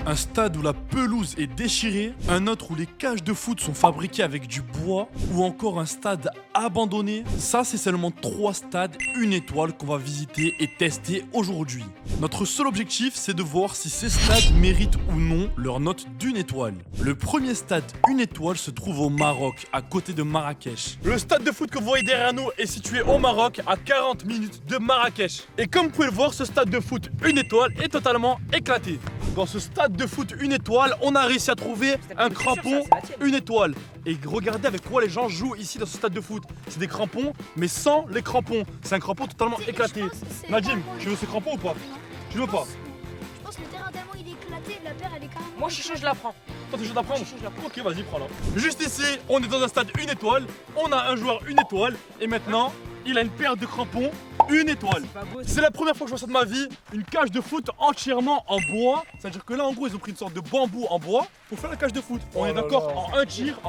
Un stade où la pelouse est déchirée, un autre où les cages de foot sont fabriquées avec du bois, ou encore un stade abandonné. Ça, c'est seulement 3 stades 1 étoile qu'on va visiter et tester aujourd'hui. Notre seul objectif, c'est de voir si ces stades méritent ou non leur note d'1 étoile. Le premier stade 1 étoile se trouve au Maroc, à côté de Marrakech. Le stade de foot que vous voyez derrière nous est situé au Maroc, à 40 minutes de Marrakech. Et comme vous pouvez le voir, ce stade de foot 1 étoile est totalement éclaté. Dans ce stade de foot 1 étoile, on a réussi à trouver un crampon 1 étoile. Et regardez avec quoi les gens jouent ici dans ce stade de foot. C'est des crampons, mais sans les crampons. C'est un crampon totalement éclaté. Nadim, tu veux ce crampon ou pas? Tu veux pas? Je pense que le terrain tellement il est éclaté, la paire elle est carrément... Moi je suis chaud, je la prends. Toi t'es chaud d'apprendre? Ok, vas-y, prends-la. Juste ici, on est dans un stade 1 étoile. On a un joueur 1 étoile. Et maintenant, il a une paire de crampons 1 étoile. C'est la première fois que je vois ça de ma vie. Une cage de foot entièrement en bois. C'est-à-dire que là, en gros, ils ont pris une sorte de bambou en bois pour faire la cage de foot. On est d'accord, en un tir,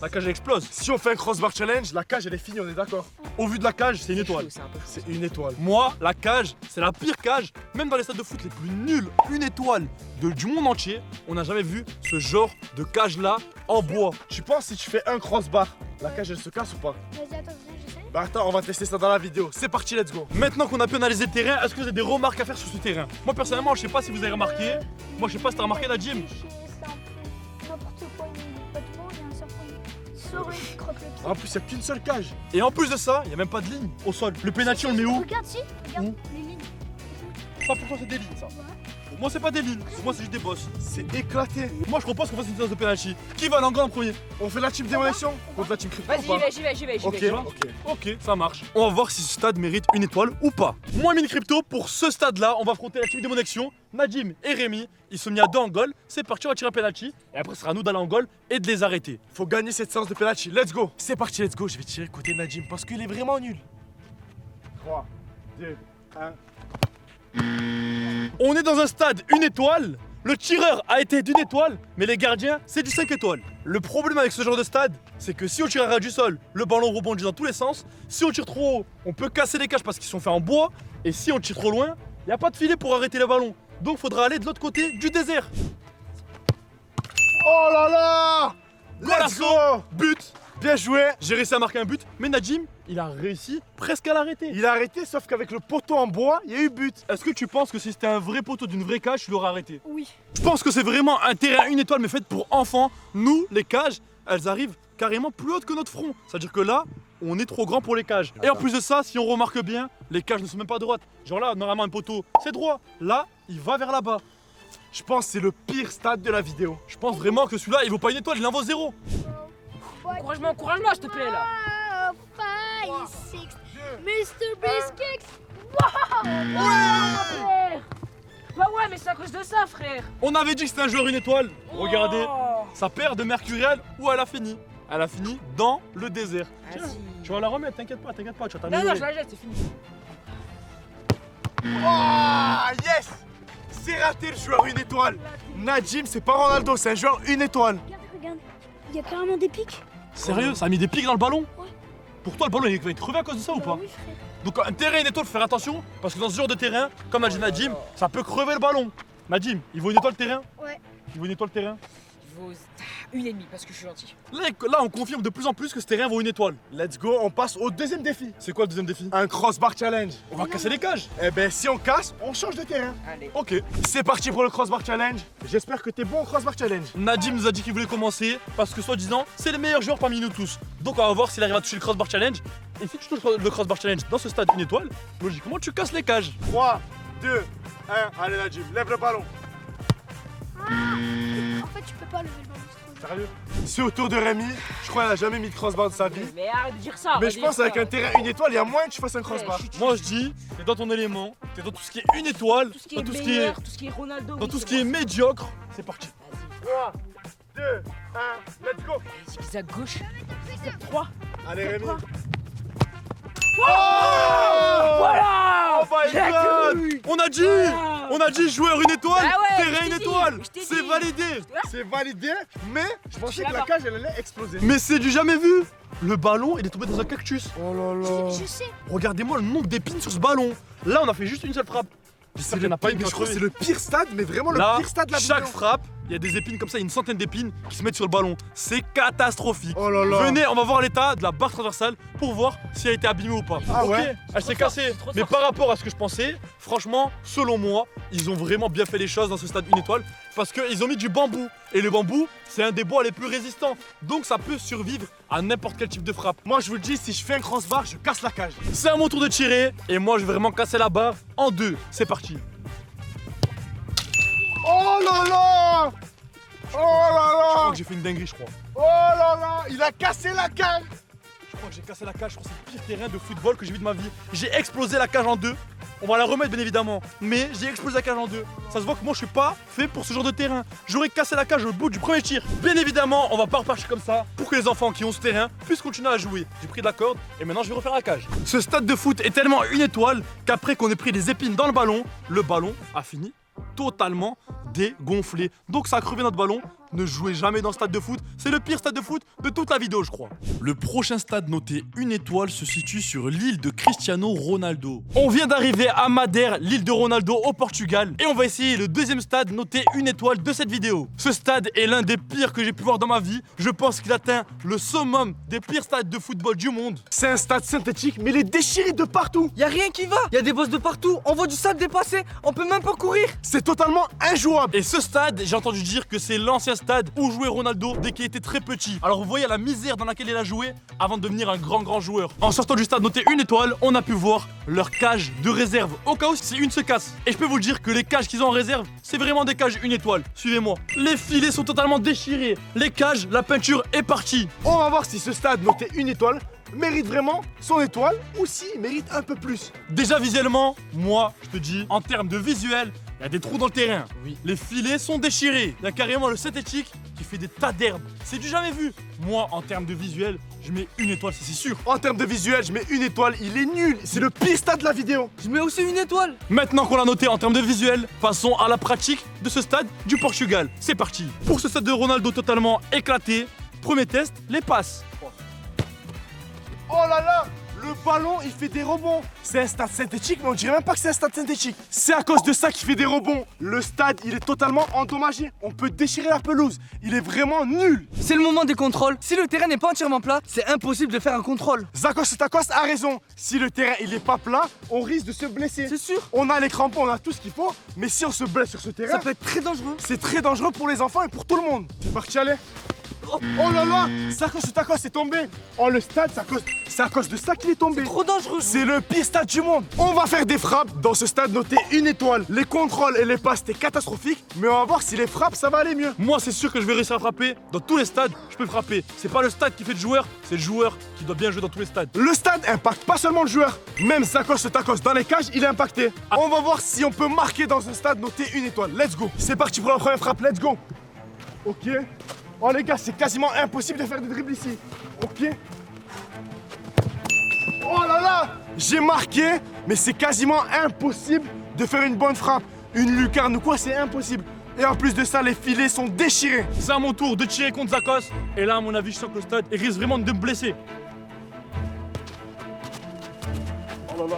la cage elle explose. Si on fait un crossbar challenge, la cage elle est finie, on est d'accord. Au vu de la cage, c'est une étoile. C'est une étoile. Moi, la cage, c'est la pire cage. Même dans les stades de foot les plus nuls, 1 étoile du monde entier, on n'a jamais vu ce genre de cage là en bois. Tu penses si tu fais un crossbar, la cage elle se casse ou pas? Vas-y, attends, j'essaie. Bah attends, on va tester ça dans la vidéo. C'est parti, let's go. Maintenant qu'on a pu analyser le terrain, est-ce que vous avez des remarques à faire sur ce terrain? Moi personnellement, je sais pas si vous avez remarqué. Moi je sais pas si t'as remarqué, Nadim. C'est un peu n'importe quoi, il n'y a pas de mots, il y a un serpent. Sors et croque le pied. En plus, il n'y a qu'une seule cage. Et en plus de ça, il n'y a même pas de ligne au sol. Le penalty, on le met où? Regarde, si, regarde, Où? les lignes. Ça, pour toi, c'est des lignes, ça. Pour moi, c'est pas des lignes. Pour moi, c'est juste des bosses. C'est éclaté. Moi, je propose qu'on fasse une séance de penalty. Qui va l'angle en premier? On fait la team démolition contre la team crypto. Vas-y, j'y vais. Ok, ça marche. On va voir si ce stade mérite 1 étoile ou pas. Moi, mine crypto, pour ce stade-là, on va affronter la team démolition. Nadim et Rémi, ils sont mis à 2 en goal. C'est parti, on va tirer un penalty. Et après, ce sera à nous d'aller en goal et de les arrêter. Faut gagner cette séance de penalty. Let's go. C'est parti, let's go. Je vais tirer côté Nadim parce qu'il est vraiment nul. 3, 2, 1. On est dans un stade 1 étoile. Le tireur a été d'1 étoile, mais les gardiens, c'est du 5 étoiles. Le problème avec ce genre de stade, c'est que si on tire à ras du sol, le ballon rebondit dans tous les sens. Si on tire trop haut, on peut casser les cages parce qu'ils sont faits en bois. Et si on tire trop loin, il n'y a pas de filet pour arrêter le ballon. Donc faudra aller de l'autre côté du désert. Oh là là! Golasso! But! Bien joué! J'ai réussi à marquer un but, mais Nadim, il a réussi presque à l'arrêter. Il a arrêté, sauf qu'avec le poteau en bois, il y a eu but. Est-ce que tu penses que si c'était un vrai poteau d'une vraie cage, tu l'aurais arrêté? Oui. Je pense que c'est vraiment un terrain 1 étoile, mais fait pour enfants. Nous, les cages, elles arrivent carrément plus hautes que notre front. C'est-à-dire que là, on est trop grand pour les cages. Et en plus de ça, si on remarque bien, les cages ne sont même pas droites. Genre là, normalement, un poteau, c'est droit. Là, il va vers là-bas. Je pense que c'est le pire stade de la vidéo. Je pense vraiment que celui-là, il vaut pas 1 étoile, il en vaut 0. Encourage-moi, s'il te plaît là. 5, 6, Mr. Biscuits. Bah ouais, mais c'est à cause de ça, frère. On avait dit que c'était un joueur 1 étoile. Regardez, Oh. sa paire de mercuriel, où elle a fini? Elle a fini dans le désert. Tiens, Vas-y. tu vas la remettre, t'inquiète pas, tu vas Non, je t'améliorer. la jette, c'est fini. Oh, yes! C'est raté le joueur 1 étoile. Nadim, c'est pas Ronaldo, c'est un joueur 1 étoile. Regarde, il y a carrément des pics. Sérieux, ça a mis des pics dans le ballon? Ouais. Pour toi, le ballon il va être crevé à cause de ça ou pas? Oui, frère. Donc un terrain 1 étoile, faut faire attention, parce que dans ce genre de terrain, comme a dit Nadim, ça peut crever le ballon. Nadim, il vaut 1 étoile le terrain? Ouais. Il vaut 1 étoile le terrain? Il vaut 1,5 parce que je suis gentil. Là, on confirme de plus en plus que ce terrain vaut 1 étoile. Let's go, on passe au deuxième défi. C'est quoi le deuxième défi? Un crossbar challenge. On va casser les cages. Eh ben, si on casse, on change de terrain. Allez. Ok, c'est parti pour le crossbar challenge. J'espère que t'es bon au crossbar challenge. Nadim nous a dit qu'il voulait commencer parce que soi-disant, c'est le meilleur joueur parmi nous tous. Donc on va voir s'il arrive à toucher le crossbar challenge. Et si tu touches le crossbar challenge dans ce stade 1 étoile, logiquement tu casses les cages. 3, 2, 1, allez Nadim, lève le ballon. En fait, tu peux pas lever le ballon. c'est trop dur. Sérieux? C'est au tour de Rémi. Je crois qu'il a jamais mis de crossbar de sa vie. Mais arrête de dire ça. Mais arrête je de pense dire avec ça. un terrain 1 étoile, il y a moyen que tu fasses un crossbar. chut, chut. Moi je dis, t'es dans ton élément, t'es dans tout ce qui est 1 étoile, Tout ce qui dans est tout ce qui meilleur, est, tout ce qui est Ronaldo. dans oui, tout ce c'est qui est bon. médiocre. C'est parti. Vas-y. 3, 2, 1, let's go. Zigzag gauche. Zigzag 3. Allez Rémi. Quoi Voilà! Oh my J'ai god! cru. On a dit! Voilà. On a dit joueur 1 étoile! Bah ouais, terrain je 1 t'ai étoile! dit, je t'ai C'est dit. validé! vois C'est validé, mais je pensais suis que la là-bas. cage elle allait exploser. Mais c'est du jamais vu! Le ballon il est tombé dans un cactus. Oh là Je sais. Regardez-moi le nombre d'épines sur ce ballon. Là on a fait juste une seule frappe. J'espère qu'il n'y en a pas une qui Mais va je crois que crever. c'est le pire stade, mais vraiment Là, le pire stade de la chaque vidéo. frappe, il y a des épines comme ça, une centaine d'épines qui se mettent sur le ballon. C'est catastrophique. Oh là là. Venez, on va voir l'état de la barre transversale pour voir si elle a été abîmée ou pas. Ah Ok, ouais. elle s'est trop fort, cassée. c'est trop Mais fort. par rapport à ce que je pensais, franchement, selon moi, ils ont vraiment bien fait les choses dans ce stade une étoile parce qu'ils ont mis du bambou. Et le bambou, c'est un des bois les plus résistants. Donc ça peut survivre à n'importe quel type de frappe. Moi, je vous le dis, si je fais un crossbar, je casse la cage. C'est à mon tour de tirer et moi je vais vraiment casser la barre en deux. C'est parti. Oh là là. Oh là Je crois là. que j'ai fait une dinguerie, je crois. Oh là là. Il a cassé la cage. Je crois que j'ai cassé la cage. Je crois que c'est le pire terrain de football que j'ai vu de ma vie. J'ai explosé la cage en deux. On va la remettre bien évidemment. Mais j'ai explosé la cage en deux. Ça se voit que moi je suis pas fait pour ce genre de terrain. J'aurais cassé la cage au bout du premier tir. Bien évidemment, on va pas repartir comme ça pour que les enfants qui ont ce terrain puissent continuer à jouer. J'ai pris de la corde et maintenant je vais refaire la cage. Ce stade de foot est tellement une étoile qu'après qu'on ait pris des épines dans le ballon a fini totalement dégonflé. Donc ça a crevé notre ballon. Ne jouez jamais dans le stade de foot. C'est le pire stade de foot de toute la vidéo, je crois. Le prochain stade noté une étoile se situe sur l'île de Cristiano Ronaldo. On vient d'arriver à Madère, l'île de Ronaldo au Portugal. Et on va essayer le deuxième stade noté une étoile de cette vidéo. Ce stade est l'un des pires que j'ai pu voir dans ma vie. Je pense qu'il atteint le summum des pires stades de football du monde. C'est un stade synthétique, mais il est déchiré de partout. Y a rien qui va, y a des bosses de partout, on voit du sable dépasser, on peut même pas courir. C'est totalement injouable. Et ce stade, j'ai entendu dire que c'est l'ancien stade où jouait Ronaldo dès qu'il était très petit. Alors vous voyez la misère dans laquelle il a joué avant de devenir un grand joueur. En sortant du stade noté une étoile, on a pu voir leur cage de réserve au cas où si une se casse. Et je peux vous le dire que les cages qu'ils ont en réserve, c'est vraiment des cages une étoile. Suivez-moi. Les filets sont totalement déchirés. Les cages, la peinture est partie. On va voir si ce stade noté une étoile mérite vraiment son étoile ou s'il mérite un peu plus. Déjà visuellement, moi, je te dis, en termes de visuel, il y a des trous dans le terrain. Oui. Les filets sont déchirés. Il y a carrément le synthétique qui fait des tas d'herbes. C'est du jamais vu. Moi, en termes de visuel, je mets une étoile, c'est sûr. En termes de visuel, je mets une étoile, il est nul. C'est le pire stade de la vidéo. Je mets aussi une étoile. Maintenant qu'on l'a noté en termes de visuel, passons à la pratique de ce stade du Portugal. C'est parti. Pour ce stade de Ronaldo totalement éclaté, premier test, les passes. Oh là là, le ballon il fait des rebonds. C'est un stade synthétique, mais on dirait même pas que c'est un stade synthétique. C'est à cause de ça qu'il fait des rebonds. Le stade il est totalement endommagé. On peut déchirer la pelouse. Il est vraiment nul. C'est le moment des contrôles. Si le terrain n'est pas entièrement plat, c'est impossible de faire un contrôle. Zakos a raison. Si le terrain il est pas plat, on risque de se blesser. C'est sûr. On a les crampons, on a tout ce qu'il faut. Mais si on se blesse sur ce terrain, Ça peut être très dangereux. c'est très dangereux pour les enfants et pour tout le monde. C'est parti, allez. Oh là là, Zakos est tombé. Oh le stade, c'est à cause de ça qu'il est tombé. Trop dangereux. C'est le pire stade du monde. On va faire des frappes dans ce stade noté une étoile. Les contrôles et les passes c'était catastrophique, mais on va voir si les frappes ça va aller mieux. Moi, c'est sûr que je vais réussir à frapper. Dans tous les stades, je peux frapper. C'est pas le stade qui fait le joueur, c'est le joueur qui doit bien jouer dans tous les stades. Le stade impacte pas seulement le joueur, même Zakos dans les cages, il est impacté. On va voir si on peut marquer dans un stade noté une étoile. Let's go. C'est parti pour la première frappe, let's go. Ok. Oh les gars, c'est quasiment impossible de faire des dribbles ici. Ok. Oh là là, j'ai marqué, mais c'est quasiment impossible de faire une bonne frappe. Une lucarne ou quoi, c'est impossible. Et en plus de ça, les filets sont déchirés. C'est à mon tour de tirer contre Zakos. Et là, à mon avis, je sens que le stade il risque vraiment de me blesser. Oh là là.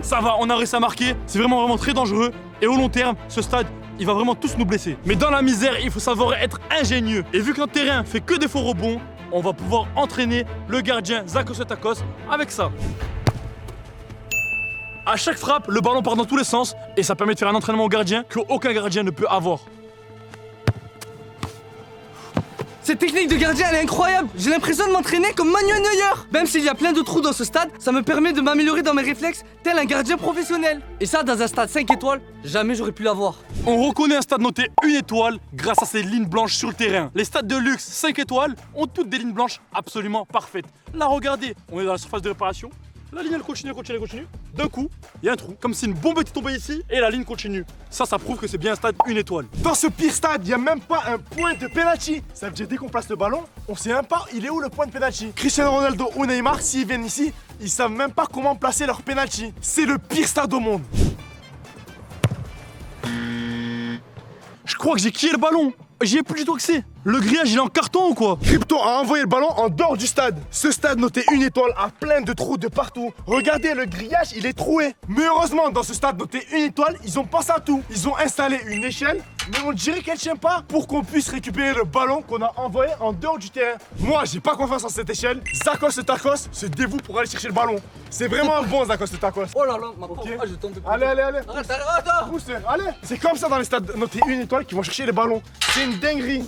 Ça va, on a réussi à marquer. C'est vraiment très dangereux. Et au long terme, ce stade, il va vraiment tous nous blesser. Mais dans la misère, il faut savoir être ingénieux. Et vu que notre terrain fait que des faux rebonds, on va pouvoir entraîner le gardien Zakos avec ça. À chaque frappe, le ballon part dans tous les sens et ça permet de faire un entraînement au gardien qu'aucun gardien ne peut avoir. Cette technique de gardien elle est incroyable. J'ai l'impression de m'entraîner comme Manuel Neuer. Même s'il y a plein de trous dans ce stade, ça me permet de m'améliorer dans mes réflexes tel un gardien professionnel. Et ça dans un stade 5 étoiles, jamais j'aurais pu l'avoir. On reconnaît un stade noté une étoile grâce à ces lignes blanches sur le terrain. Les stades de luxe 5 étoiles ont toutes des lignes blanches absolument parfaites. Là, regardez, on est dans la surface de réparation. La ligne elle continue. D'un coup, il y a un trou, comme si une bombe était tombée ici et la ligne continue. Ça prouve que c'est bien un stade une étoile. Dans ce pire stade, il n'y a même pas un point de penalty. Ça veut dire dès qu'on place le ballon, on sait même pas il est où le point de penalty. Cristiano Ronaldo ou Neymar, s'ils viennent ici, ils savent même pas comment placer leur penalty. C'est le pire stade au monde. Je crois que j'ai quillé le ballon. J'y ai plus du tout accès. Le grillage, il est en carton ou quoi? Crypto a envoyé le ballon en dehors du stade. Ce stade noté 1 étoile a plein de trous de partout. Regardez, le grillage, il est troué. Mais heureusement, dans ce stade noté 1 étoile, ils ont pensé à tout. Ils ont installé une échelle, mais on dirait qu'elle tient pas, pour qu'on puisse récupérer le ballon qu'on a envoyé en dehors du terrain. Moi, j'ai pas confiance en cette échelle. Zakos et Tacos se dévouent pour aller chercher le ballon. C'est vraiment un bon Zakos et Tacos. Oh là là, ma pauvre. Ok. Ah, je tombe de Allez, allez, allez. Arrête, arrête. Pousse, allez. C'est comme ça dans les stades notés 1 étoile qu'ils vont chercher les ballons. C'est une dinguerie.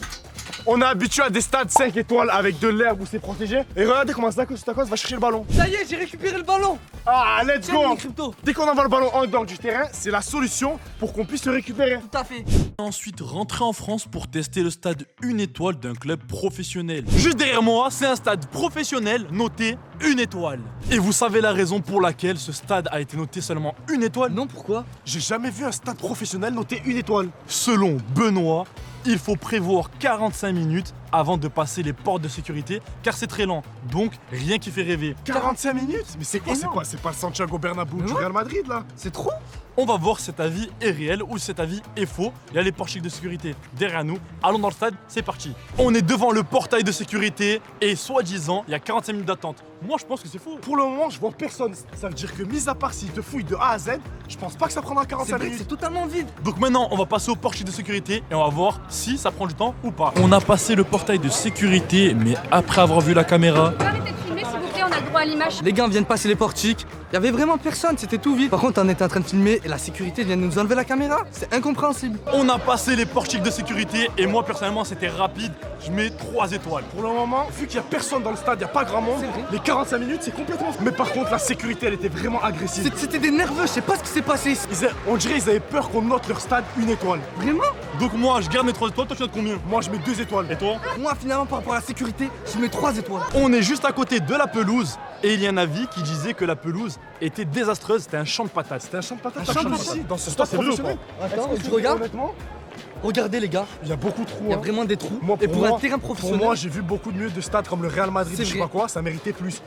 On est habitué à des stades 5 étoiles avec de l'herbe où c'est protégé. Et regardez comment Zakos et Tacos va chercher le ballon. Ça y est, j'ai récupéré le ballon. Ah, let's Tiens, go. mini crypto. Dès qu'on envoie le ballon en dehors du terrain, c'est la solution pour qu'on puisse le récupérer. Tout à fait. Ensuite, rentrer en France pour tester le stade 1 étoile d'un club professionnel. Juste derrière moi, c'est un stade professionnel noté 1 étoile. Et vous savez la raison pour laquelle ce stade a été noté seulement 1 étoile? Non, pourquoi? J'ai jamais vu un stade professionnel noté 1 étoile. Selon Benoît, il faut prévoir 45 minutes avant de passer les portes de sécurité car c'est très lent. Donc rien qui fait rêver. 45 minutes? Mais c'est quoi? énorme. C'est pas le Santiago Bernabéu du Ouais. Real Madrid là? C'est trop. On va voir si cet avis est réel ou si cet avis est faux. Il y a les portiques de sécurité derrière nous. Allons dans le stade, c'est parti. On est devant le portail de sécurité et soi-disant, il y a 45 minutes d'attente. Moi, je pense que c'est faux. Pour le moment, je vois personne. Ça veut dire que, mis à part s'ils te fouillent de A à Z, je pense pas que ça prendra C'est 45 vrai que minutes. c'est totalement vide. Donc maintenant, on va passer au portail de sécurité et on va voir si ça prend du temps ou pas. On a passé le portail de sécurité, mais après avoir vu la caméra, Arrêtez de filmer s'il vous plaît, on a le droit à l'image. Les gars viennent passer les portiques. Il y avait vraiment personne, c'était tout vide. Par contre, on était en train de filmer et la sécurité vient de nous enlever la caméra. C'est incompréhensible. on a passé les portiques de sécurité et moi, personnellement, c'était rapide. Je mets 3 étoiles. Pour le moment, vu qu'il y a personne dans le stade, il y a pas grand monde, C'est vrai. les 45 minutes, c'est complètement fou. Mais par contre, la sécurité, elle était vraiment agressive. C'était des nerveux, je sais pas ce qui s'est passé. On dirait qu'ils avaient peur qu'on note leur stade 1 étoile. Vraiment? Donc moi, je garde mes 3 étoiles. Toi, tu notes combien? Moi, je mets 2 étoiles. Et toi? Moi, finalement, par rapport à la sécurité, je mets 3 étoiles. On est juste à côté de la pelouse et il y a un avis qui disait que la pelouse était désastreuse, c'était un champ de patates. C'était un champ de patates. Un t'as champ de chaud patates. ici, dans ce Toi, stade c'est vrai ou professionnel. Attends, Est-ce que tu regardes? honnêtement, Regardez les gars, il y a beaucoup de trous. il y a hein. vraiment des trous. Moi, et pour pour moi- un terrain Pour professionnel, moi, j'ai vu beaucoup de mieux de stades comme le Real Madrid, C'est je sais vrai. pas quoi, ça méritait plus.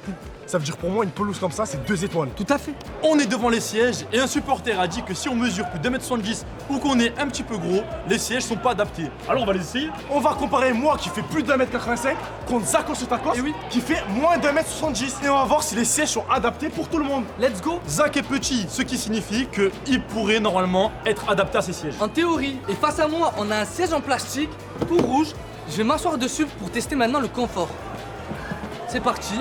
Ça veut dire pour moi, une pelouse comme ça, c'est 2 étoiles. tout à fait. On est devant les sièges et un supporter a dit que si on mesure plus d'1m70 ou qu'on est un petit peu gros, les sièges sont pas adaptés. Alors on va les essayer. On va comparer moi qui fait plus d'1m85 contre Zakos Tacos Eh oui. qui fait moins d'1m70. Et on va voir si les sièges sont adaptés pour tout le monde. Let's go. Zach est petit, ce qui signifie qu'il pourrait normalement être adapté à ces sièges. En théorie, et face à moi, on a un siège en plastique, tout rouge. Je vais m'asseoir dessus pour tester maintenant le confort. C'est parti.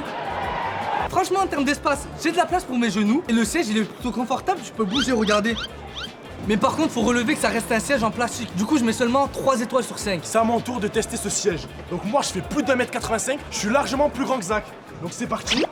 Franchement, en termes d'espace, j'ai de la place pour mes genoux. Et le siège, il est plutôt confortable, je peux bouger, regardez. Mais par contre, faut relever que ça reste un siège en plastique. Du coup, je mets seulement 3 étoiles sur 5. C'est à mon tour de tester ce siège. Donc moi, je fais plus d'1m85, je suis largement plus grand que Zach. Donc c'est parti.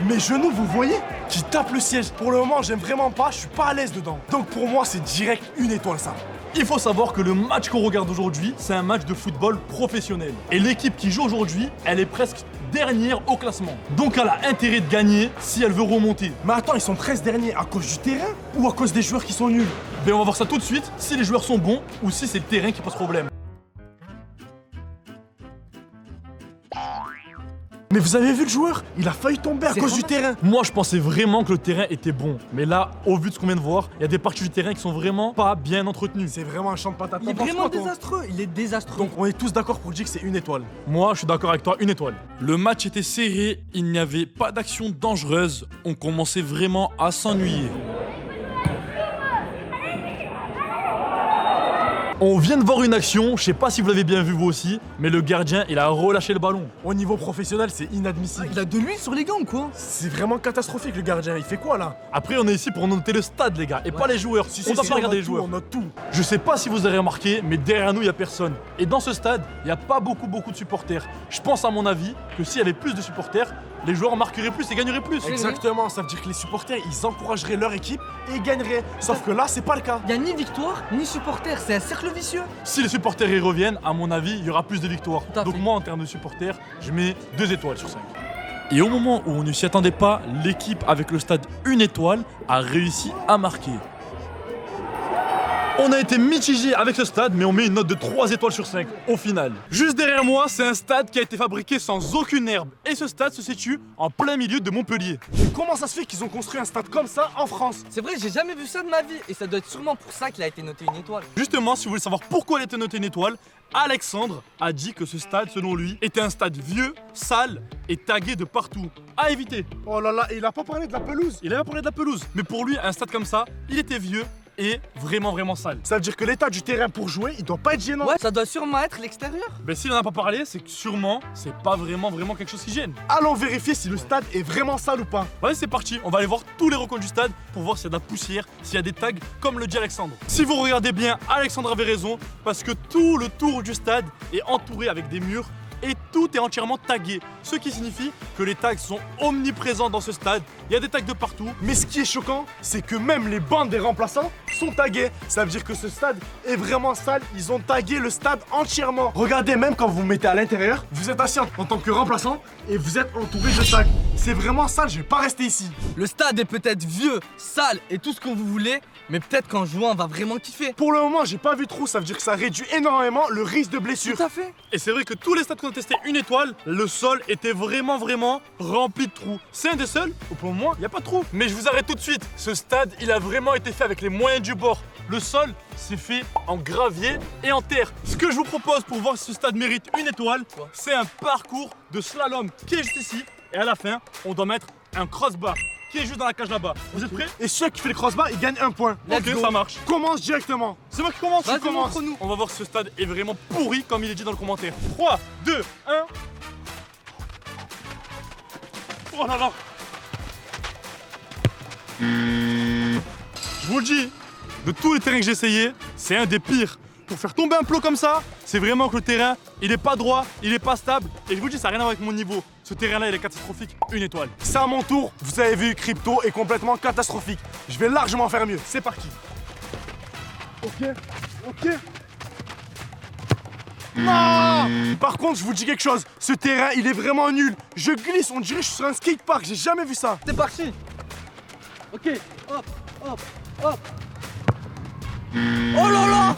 Mes genoux, vous voyez, qui tapent le siège. Pour le moment, j'aime vraiment pas, je suis pas à l'aise dedans. Donc pour moi, c'est direct 1 étoile ça. Il faut savoir que le match qu'on regarde aujourd'hui, c'est un match de football professionnel. Et l'équipe qui joue aujourd'hui, elle est presque dernière au classement. Donc elle a intérêt de gagner si elle veut remonter. Mais attends, ils sont 13 derniers à cause du terrain ou à cause des joueurs qui sont nuls? Ben on va voir ça tout de suite, si les joueurs sont bons ou si c'est le terrain qui pose problème. Mais vous avez vu le joueur? Il a failli tomber à C'est cause du vraiment- terrain. Moi je pensais vraiment que le terrain était bon. Mais là, au vu de ce qu'on vient de voir, il y a des parties du terrain qui sont vraiment pas bien entretenues. C'est vraiment un champ de patates. Il est T'en penses vraiment quoi, toi? désastreux, il est désastreux. Donc on est tous d'accord pour dire que c'est 1 étoile. Moi, je suis d'accord avec toi, 1 étoile. Le match était serré, il n'y avait pas d'action dangereuse, on commençait vraiment à s'ennuyer. On vient de voir une action, je sais pas si vous l'avez bien vu vous aussi, mais le gardien, il a relâché le ballon. Au niveau professionnel, c'est inadmissible. il a de l'huile sur les gants ou quoi? C'est vraiment catastrophique le gardien. Il fait quoi là? Après, on est ici pour noter le stade, les gars, et pas les joueurs. On doit pas regarder les joueurs. On note tout. Je sais pas si vous avez remarqué, mais derrière nous, il y a personne. Et dans ce stade, il n'y a pas beaucoup de supporters. Je pense, à mon avis, que s'il y avait plus de supporters, les joueurs marqueraient plus et gagneraient plus. Exactement, ça veut dire que les supporters, ils encourageraient leur équipe et ils gagneraient. Sauf que là, c'est pas le cas. Il y a ni victoire, ni supporter, c'est un cercle vicieux. Si les supporters y reviennent, à mon avis, il y aura plus de victoires. Tout à Donc fait. moi, en termes de supporters, je mets 2 étoiles sur 5. Et au moment où on ne s'y attendait pas, l'équipe avec le stade 1 étoile a réussi à marquer. On a été mitigé avec ce stade, mais on met une note de 3 étoiles sur 5 au final. Juste derrière moi, c'est un stade qui a été fabriqué sans aucune herbe. Et ce stade se situe en plein milieu de Montpellier. Et comment ça se fait qu'ils ont construit un stade comme ça en France? C'est vrai, j'ai jamais vu ça de ma vie. Et ça doit être sûrement pour ça qu'il a été noté une étoile. Justement, si vous voulez savoir pourquoi il a été noté une étoile, Alexandre a dit que ce stade, selon lui, était un stade vieux, sale et tagué de partout. À éviter. Oh là là, et il a pas parlé de la pelouse. Il avait parlé de la pelouse, mais pour lui, un stade comme ça, il était vieux et vraiment sale. Ça veut dire que l'état du terrain pour jouer, il doit pas être gênant. Ouais, ça doit sûrement être l'extérieur. Mais s'il en a pas parlé, c'est que sûrement, c'est pas vraiment quelque chose qui gêne. Allons vérifier si le stade est vraiment sale ou pas. Allez, c'est parti, on va aller voir tous les recoins du stade pour voir s'il y a de la poussière, s'il y a des tags, comme le dit Alexandre. Si vous regardez bien, Alexandre avait raison, parce que tout le tour du stade est entouré avec des murs et tout est entièrement tagué. Ce qui signifie que les tags sont omniprésents dans ce stade. Il y a des tags de partout. Mais ce qui est choquant, c'est que même les bandes des remplaçants sont taguées. Ça veut dire que ce stade est vraiment sale. Ils ont tagué le stade entièrement. Regardez, même quand vous vous mettez à l'intérieur, vous êtes assis en tant que remplaçant et vous êtes entouré de tags. C'est vraiment sale, je vais pas rester ici. Le stade est peut-être vieux, sale et tout ce que vous voulez, mais peut-être qu'en jouant, on va vraiment kiffer. Pour le moment, j'ai pas vu trop, ça veut dire que ça réduit énormément le risque de blessure. Tout à fait. Et c'est vrai que tous les stades qu'on a testé une étoile, le sol était vraiment rempli de trous. C'est un des seuls où pour le moment, il n'y a pas de trous. Mais je vous arrête tout de suite. Ce stade, il a vraiment été fait avec les moyens du bord. Le sol, c'est fait en gravier et en terre. Ce que je vous propose pour voir si ce stade mérite une étoile, c'est un parcours de slalom qui est juste ici. Et à la fin, on doit mettre un crossbar qui est juste dans la cage là-bas. Vous êtes prêts? Et celui qui fait le crossbar, il gagne un point. Let's Ok, go. ça marche. Commence directement. C'est moi qui commence. Vas-y, Je commence. montre-nous. On va voir si ce stade est vraiment pourri comme il est dit dans le commentaire. 3, 2, 1. Oh là là. Je vous le dis, de tous les terrains que j'ai essayé, c'est un des pires. Pour faire tomber un plot comme ça, c'est vraiment que le terrain, il est pas droit, il est pas stable. Et je vous le dis, ça n'a rien à voir avec mon niveau. Ce terrain-là, il est catastrophique. Une étoile. C'est à mon tour, vous avez vu, Crypto est complètement catastrophique. Je vais largement faire mieux. C'est parti. Ok. Non! Par contre, je vous dis quelque chose. Ce terrain, il est vraiment nul. Je glisse, on dirait que je suis sur un skatepark. J'ai jamais vu ça. C'est parti. Ok, hop, hop, hop. Oh là là!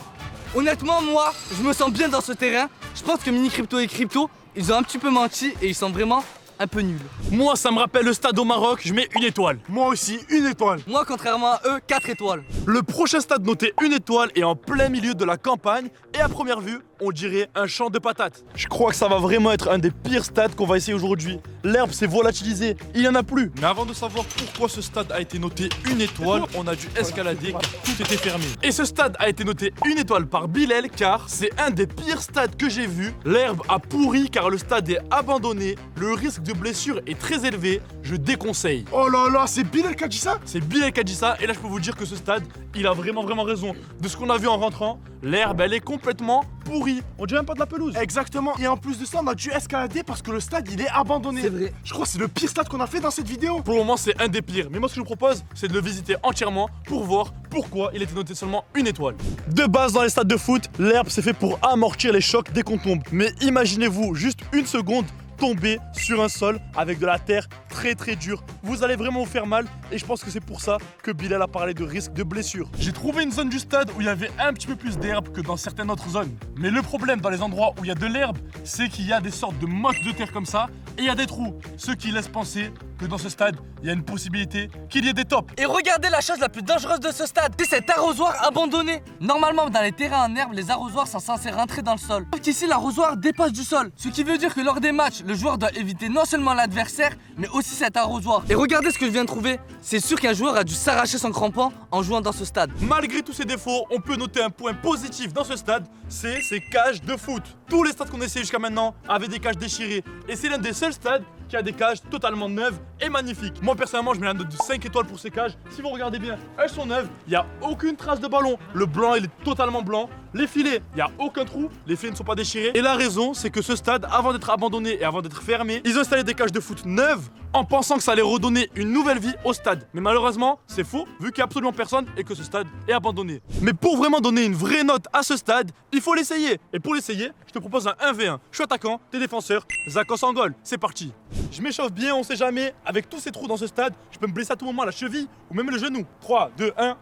Honnêtement, moi, je me sens bien dans ce terrain. Je pense que Mini Crypto et Crypto, ils ont un petit peu menti et ils sont vraiment un peu nuls. Moi, ça me rappelle le stade au Maroc, je mets une étoile. Moi aussi, une étoile. Moi, contrairement à eux, 4 étoiles. Le prochain stade noté une étoile est en plein milieu de la campagne et à première vue, on dirait un champ de patates. Je crois que ça va vraiment être un des pires stades qu'on va essayer aujourd'hui. L'herbe s'est volatilisée, il n'y en a plus. Mais avant de savoir pourquoi ce stade a été noté une étoile, on a dû escalader car tout était fermé. Et ce stade a été noté une étoile par Bilal car c'est un des pires stades que j'ai vu. L'herbe a pourri car le stade est abandonné, le risque de blessure est très élevé, je déconseille. Oh là là, c'est Bilal qui a dit ça? C'est Bilal qui a dit ça et là je peux vous dire que ce stade, il a vraiment raison. De ce qu'on a vu en rentrant, l'herbe elle est complètement pourrie. On dirait même pas de la pelouse. Exactement. Et en plus de ça, on a dû escalader parce que le stade, il est abandonné. C'est vrai. Je crois que c'est le pire stade qu'on a fait dans cette vidéo. Pour le moment c'est un des pires. Mais moi ce que je vous propose c'est de le visiter entièrement pour voir pourquoi il était noté seulement une étoile. De base dans les stades de foot, l'herbe c'est fait pour amortir les chocs dès qu'on tombe. Mais imaginez-vous juste une seconde tomber sur un sol avec de la terre très dure. Vous allez vraiment vous faire mal et je pense que c'est pour ça que Bilal a parlé de risque de blessure. J'ai trouvé une zone du stade où il y avait un petit peu plus d'herbe que dans certaines autres zones. Mais le problème dans les endroits où il y a de l'herbe, c'est qu'il y a des sortes de mottes de terre comme ça et il y a des trous. Ce qui laisse penser que dans ce stade, il y a une possibilité qu'il y ait des tops. Et regardez la chose la plus dangereuse de ce stade, c'est cet arrosoir abandonné. Normalement, dans les terrains en herbe, les arrosoirs sont censés rentrer dans le sol. Sauf qu'ici, l'arrosoir dépasse du sol. Ce qui veut dire que lors des matchs, le joueur doit éviter non seulement l'adversaire, mais aussi cet arrosoir. Et regardez ce que je viens de trouver. C'est sûr qu'un joueur a dû s'arracher son crampon en jouant dans ce stade. Malgré tous ces défauts, on peut noter un point positif dans ce stade, c'est ses cages de foot. Tous les stades qu'on a essayé jusqu'à maintenant avaient des cages déchirées. Et c'est l'un des seuls stades qui a des cages totalement neuves et magnifiques. Moi personnellement, je mets la note de 5 étoiles pour ces cages. Si vous regardez bien, elles sont neuves, il n'y a aucune trace de ballon. Le blanc, il est totalement blanc. Les filets, il n'y a aucun trou, les filets ne sont pas déchirés. Et la raison, c'est que ce stade, avant d'être abandonné et avant d'être fermé, ils ont installé des cages de foot neuves en pensant que ça allait redonner une nouvelle vie au stade. Mais malheureusement, c'est faux, vu qu'il n'y a absolument personne et que ce stade est abandonné. Mais pour vraiment donner une vraie note à ce stade, il faut l'essayer. Et pour l'essayer, je te propose un 1v1. Je suis attaquant, t'es défenseur, Zakos en goal. C'est parti. Je m'échauffe bien, on sait jamais. Avec tous ces trous dans ce stade, je peux me blesser à tout moment à la cheville ou même le genou. 3, 2, 1.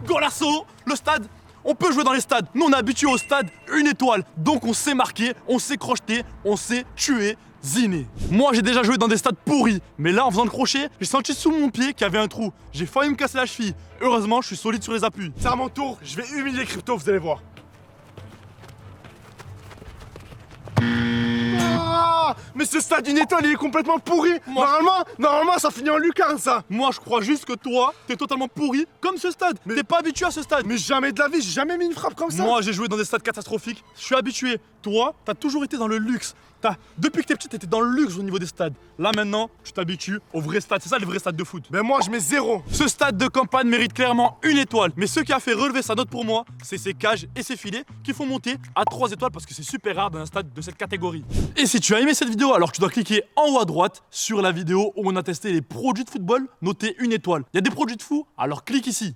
Golasso. Le stade, on peut jouer dans les stades. Nous, on est habitués au stade 1 étoile. Donc, on sait marquer, on sait crocheter, on sait tuer. Ziné. Moi j'ai déjà joué dans des stades pourris, mais là en faisant le crochet, j'ai senti sous mon pied qu'il y avait un trou. J'ai failli me casser la cheville. Heureusement, je suis solide sur les appuis. C'est à mon tour, je vais humilier Crypto, vous allez voir. Ah, mais ce stade 1 étoile, il est complètement pourri. Normalement, ça finit en lucarne, ça. Moi je crois juste que toi, t'es totalement pourri comme ce stade. T'es pas habitué à ce stade. Mais jamais de la vie, j'ai jamais mis une frappe comme ça. Moi j'ai joué dans des stades catastrophiques, je suis habitué. Toi, t'as toujours été dans le luxe. Depuis que t'es petit, t'étais dans le luxe au niveau des stades. Là maintenant, tu t'habitues au vrai stade. C'est ça les vrais stades de foot. Mais moi, je mets 0. Ce stade de campagne mérite clairement 1 étoile. Mais ce qui a fait relever sa note pour moi, c'est ses cages et ses filets qui font monter à 3 étoiles parce que c'est super rare dans un stade de cette catégorie. Et si tu as aimé cette vidéo, alors tu dois cliquer en haut à droite sur la vidéo où on a testé les produits de football notés 1 étoile. Il y a des produits de fou, alors clique ici.